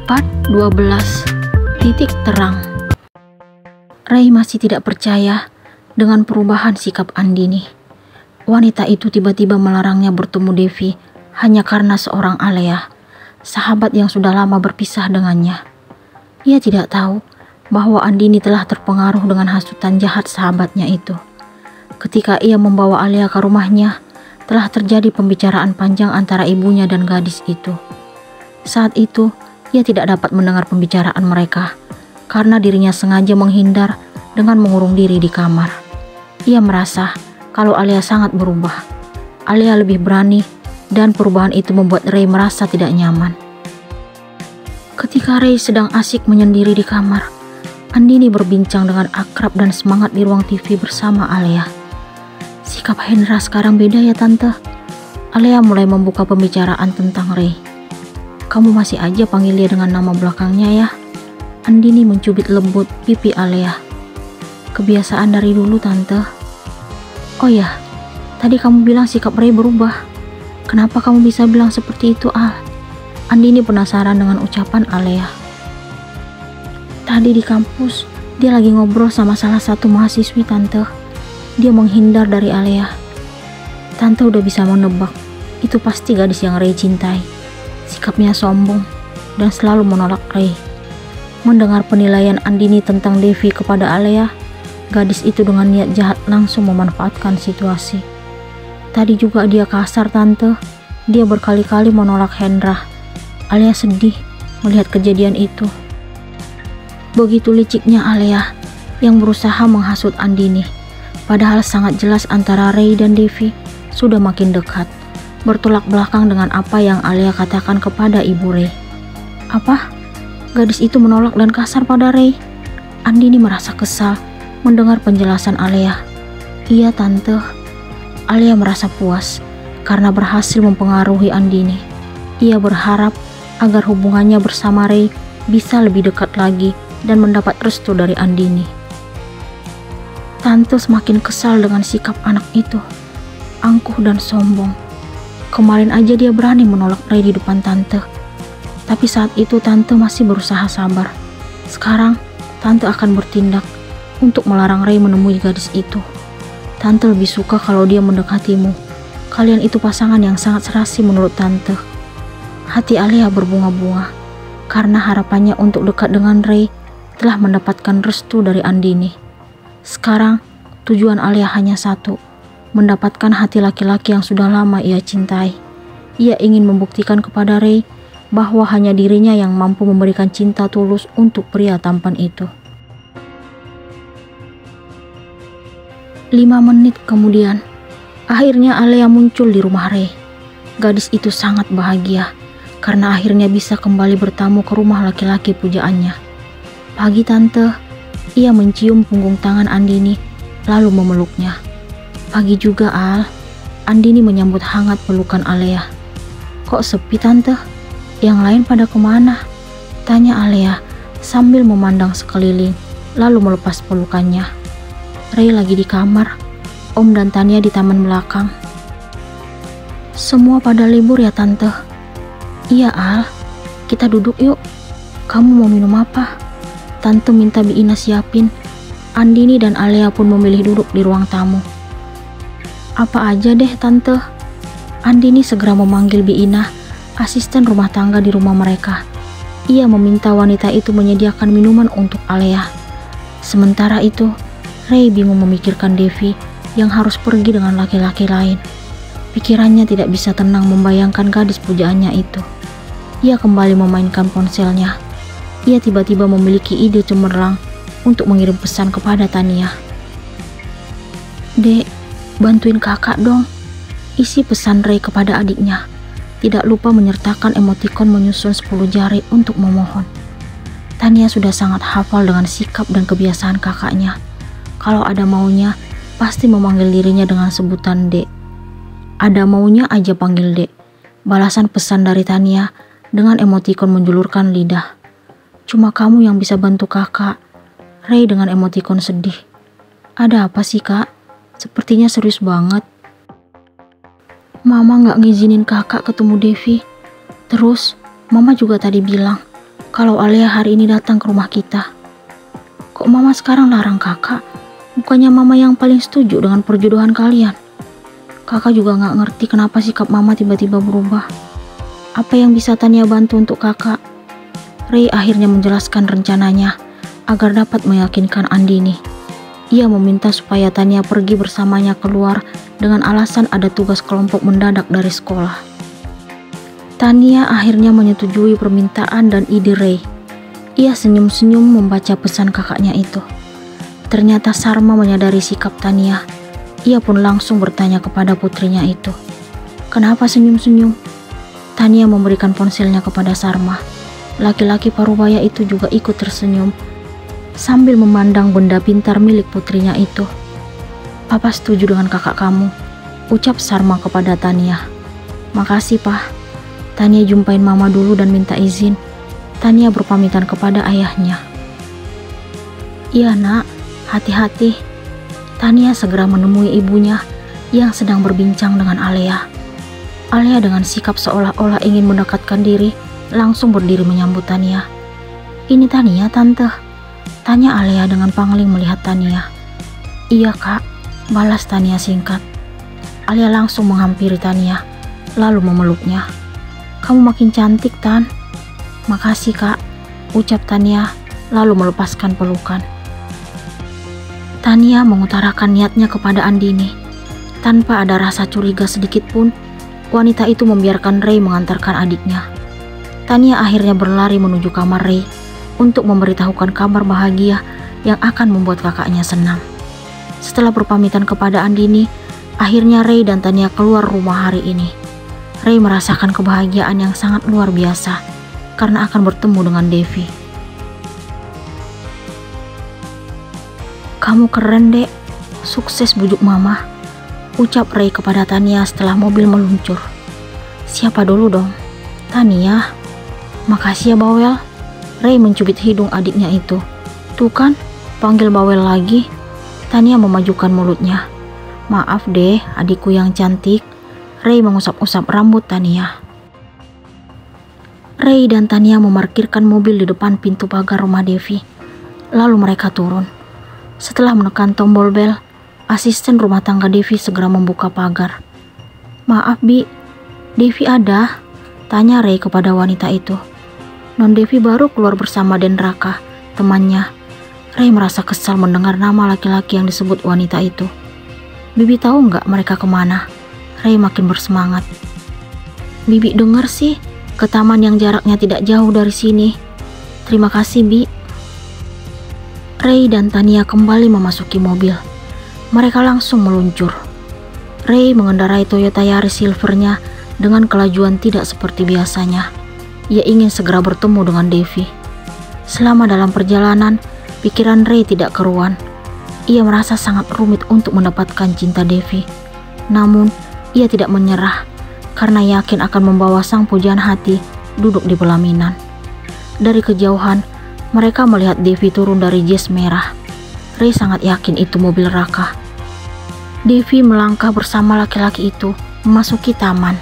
Part 12. Titik terang. Ray masih tidak percaya dengan perubahan sikap Andini. Wanita itu tiba-tiba melarangnya bertemu Devi hanya karena seorang Alea, sahabat yang sudah lama berpisah dengannya. Ia tidak tahu bahwa Andini telah terpengaruh dengan hasutan jahat sahabatnya itu. Ketika ia membawa Alea ke rumahnya, telah terjadi pembicaraan panjang antara ibunya dan gadis itu. Saat itu, ia tidak dapat mendengar pembicaraan mereka karena dirinya sengaja menghindar dengan mengurung diri di kamar. Ia merasa kalau Alea sangat berubah. Alea lebih berani dan perubahan itu membuat Ray merasa tidak nyaman. Ketika Ray sedang asik menyendiri di kamar, Andini berbincang dengan akrab dan semangat di ruang TV bersama Alea. Sikap Hendra sekarang beda ya tante. Alea mulai membuka pembicaraan tentang Ray. Kamu masih aja panggil dia dengan nama belakangnya ya. Andini mencubit lembut pipi Alea. Kebiasaan dari dulu tante. Oh ya, tadi kamu bilang sikap Ray berubah. Kenapa kamu bisa bilang seperti itu, Al? Andini penasaran dengan ucapan Alea. Tadi di kampus, dia lagi ngobrol sama salah satu mahasiswi tante. Dia menghindar dari Alea. Tante udah bisa menebak, itu pasti gadis yang Ray cintai. Sikapnya sombong dan selalu menolak Ray. Mendengar penilaian Andini tentang Devi kepada Alea, gadis itu dengan niat jahat langsung memanfaatkan situasi. Tadi juga dia kasar tante. Dia berkali-kali menolak Hendra. Alea sedih melihat kejadian itu. Begitu liciknya Alea yang berusaha menghasut Andini. Padahal sangat jelas antara Ray dan Devi sudah makin dekat, bertolak belakang dengan apa yang Alea katakan kepada ibu Ray. Apa? Gadis itu menolak dan kasar pada Ray? Andini merasa kesal mendengar penjelasan Alea. Iya tante. Alea merasa puas karena berhasil mempengaruhi Andini. Ia berharap agar hubungannya bersama Ray bisa lebih dekat lagi dan mendapat restu dari Andini. Tante semakin kesal dengan sikap anak itu, angkuh dan sombong. Kemarin aja dia berani menolak Ray di depan tante. Tapi saat itu tante masih berusaha sabar. Sekarang tante akan bertindak untuk melarang Ray menemui gadis itu. Tante lebih suka kalau dia mendekatimu. Kalian itu pasangan yang sangat serasi menurut tante. Hati Alea berbunga-bunga karena harapannya untuk dekat dengan Ray telah mendapatkan restu dari Andini. Sekarang tujuan Alea hanya satu, mendapatkan hati laki-laki yang sudah lama ia cintai. Ia ingin membuktikan kepada Ray bahwa hanya dirinya yang mampu memberikan cinta tulus untuk pria tampan itu. 5 menit kemudian, akhirnya Alea muncul di rumah Ray. Gadis itu sangat bahagia karena akhirnya bisa kembali bertamu ke rumah laki-laki pujaannya. Pagi tante. Ia mencium punggung tangan Andini lalu memeluknya. Pagi juga Al. Andini menyambut hangat pelukan Alea. Kok sepi tante? Yang lain pada kemana? Tanya Alea sambil memandang sekeliling lalu melepas pelukannya. Ray lagi di kamar. Om dan Tania di taman belakang. Semua pada libur ya tante? Iya Al. Kita duduk yuk. Kamu mau minum apa? Tante minta Bi Ina siapin. Andini dan Alea pun memilih duduk di ruang tamu. Apa aja deh tante. Andini segera memanggil Bi Ina, asisten rumah tangga di rumah mereka. Ia meminta wanita itu menyediakan minuman untuk Alea. Sementara itu, Ray bingung memikirkan Devi yang harus pergi dengan laki-laki lain. Pikirannya tidak bisa tenang membayangkan gadis pujaannya itu. Ia kembali memainkan ponselnya. Ia tiba-tiba memiliki ide cemerlang untuk mengirim pesan kepada Tania. Dek, bantuin kakak dong. Isi pesan Ray kepada adiknya. Tidak lupa menyertakan emotikon menyusun 10 jari untuk memohon. Tania sudah sangat hafal dengan sikap dan kebiasaan kakaknya. Kalau ada maunya, pasti memanggil dirinya dengan sebutan Dek. Ada maunya aja panggil Dek. Balasan pesan dari Tania dengan emotikon menjulurkan lidah. Cuma kamu yang bisa bantu kakak. Ray dengan emotikon sedih. Ada apa sih kak? Sepertinya serius banget. Mama gak ngizinin kakak ketemu Devi. Terus mama juga tadi bilang kalau Alia hari ini datang ke rumah kita. Kok mama sekarang larang kakak? Bukannya mama yang paling setuju dengan perjodohan kalian? Kakak juga gak ngerti kenapa sikap mama tiba-tiba berubah. Apa yang bisa Tania bantu untuk kakak? Ray akhirnya menjelaskan rencananya agar dapat meyakinkan Andini. Ia meminta supaya Tania pergi bersamanya keluar dengan alasan ada tugas kelompok mendadak dari sekolah. Tania akhirnya menyetujui permintaan dan ide Ray. Ia senyum-senyum membaca pesan kakaknya itu. Ternyata Sarma menyadari sikap Tania. Ia pun langsung bertanya kepada putrinya itu. Kenapa senyum-senyum? Tania memberikan ponselnya kepada Sarma. Laki-laki parubaya itu juga ikut tersenyum sambil memandang benda pintar milik putrinya itu. Papa setuju dengan kakak kamu, ucap Sarma kepada Tania. Makasih, Pak. Tania jumpain mama dulu dan minta izin. Tania berpamitan kepada ayahnya. Iya nak, hati-hati. Tania segera menemui ibunya yang sedang berbincang dengan Alia. Alia dengan sikap seolah-olah ingin mendekatkan diri, langsung berdiri menyambut Tania. Ini Tania, tante. Tanya Alia dengan pangling melihat Tania. Iya kak, balas Tania singkat. Alia langsung menghampiri Tania, lalu memeluknya. Kamu makin cantik, Tan. Makasih kak, ucap Tania, lalu melepaskan pelukan. Tania mengutarakan niatnya kepada Andini. Tanpa ada rasa curiga sedikit pun, wanita itu membiarkan Ray mengantarkan adiknya. Tania akhirnya berlari menuju kamar Ray untuk memberitahukan kabar bahagia yang akan membuat kakaknya senang. Setelah berpamitan kepada Andini, akhirnya Ray dan Tania keluar rumah hari ini. Ray merasakan kebahagiaan yang sangat luar biasa karena akan bertemu dengan Devi. Kamu keren dek, sukses bujuk mama, ucap Ray kepada Tania setelah mobil meluncur. Siapa dulu dong? Tania. Makasih ya Bawel. Ray mencubit hidung adiknya itu. Tuh kan, panggil Bawel lagi. Tania memajukan mulutnya. Maaf deh, adikku yang cantik. Ray mengusap-usap rambut Tania. Ray dan Tania memarkirkan mobil di depan pintu pagar rumah Devi. Lalu mereka turun. Setelah menekan tombol bel, asisten rumah tangga Devi segera membuka pagar. Maaf Bi, Devi ada? Tanya Ray kepada wanita itu. Non Devi baru keluar bersama Denraka, temannya. Ray merasa kesal mendengar nama laki-laki yang disebut wanita itu. Bibi tahu nggak mereka kemana? Ray makin bersemangat. Bibi dengar sih, ke taman yang jaraknya tidak jauh dari sini. Terima kasih Bi. Ray dan Tania kembali memasuki mobil. Mereka langsung meluncur. Ray mengendarai Toyota Yaris Silvernya dengan kelajuan tidak seperti biasanya. Ia ingin segera bertemu dengan Devi. Selama dalam perjalanan, pikiran Ray tidak keruan. Ia merasa sangat rumit untuk mendapatkan cinta Devi. Namun, ia tidak menyerah karena yakin akan membawa sang pujaan hati duduk di pelaminan. Dari kejauhan, mereka melihat Devi turun dari jas merah. Ray sangat yakin itu mobil Raka. Devi melangkah bersama laki-laki itu memasuki taman.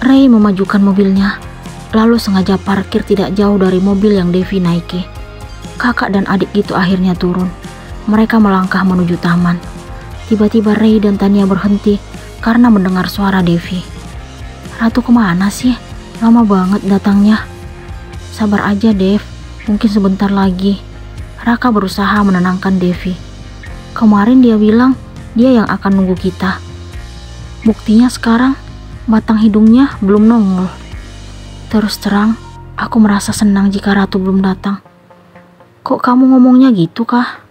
Ray memajukan mobilnya, lalu sengaja parkir tidak jauh dari mobil yang Devi naiki. Kakak dan adik itu akhirnya turun. Mereka melangkah menuju taman. Tiba-tiba Ray dan Tania berhenti karena mendengar suara Devi. Ratu kemana sih? Lama banget datangnya. Sabar aja Dev, mungkin sebentar lagi. Raka berusaha menenangkan Devi. Kemarin dia bilang dia yang akan nunggu kita. Buktinya sekarang batang hidungnya belum nongol. Terus terang, aku merasa senang jika Ratu belum datang. Kok kamu ngomongnya gitu kah?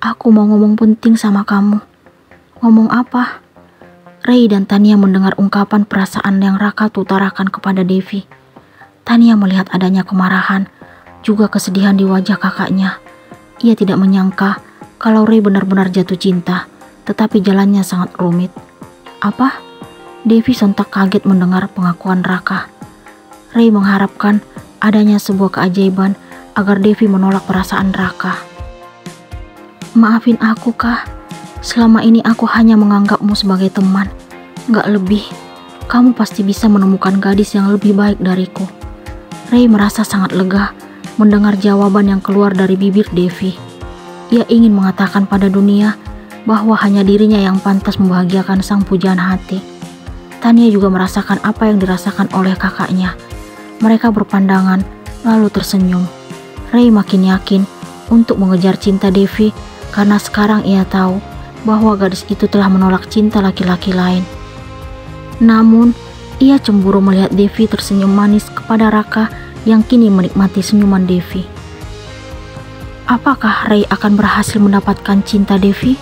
Aku mau ngomong penting sama kamu. Ngomong apa? Ray dan Tania mendengar ungkapan perasaan yang Raka utarakan kepada Devi. Tania melihat adanya kemarahan, juga kesedihan di wajah kakaknya. Ia tidak menyangka kalau Ray benar-benar jatuh cinta, tetapi jalannya sangat rumit. Apa? Devi sontak kaget mendengar pengakuan Raka. Ray mengharapkan adanya sebuah keajaiban agar Devi menolak perasaan Raka. Maafin aku kah? Selama ini aku hanya menganggapmu sebagai teman, gak lebih. Kamu pasti bisa menemukan gadis yang lebih baik dariku. Ray merasa sangat lega mendengar jawaban yang keluar dari bibir Devi. Ia ingin mengatakan pada dunia bahwa hanya dirinya yang pantas membahagiakan sang pujaan hati. Tania juga merasakan apa yang dirasakan oleh kakaknya. Mereka berpandangan lalu tersenyum. Ray makin yakin untuk mengejar cinta Devi karena sekarang ia tahu bahwa gadis itu telah menolak cinta laki-laki lain. Namun, ia cemburu melihat Devi tersenyum manis kepada Raka yang kini menikmati senyuman Devi. Apakah Ray akan berhasil mendapatkan cinta Devi?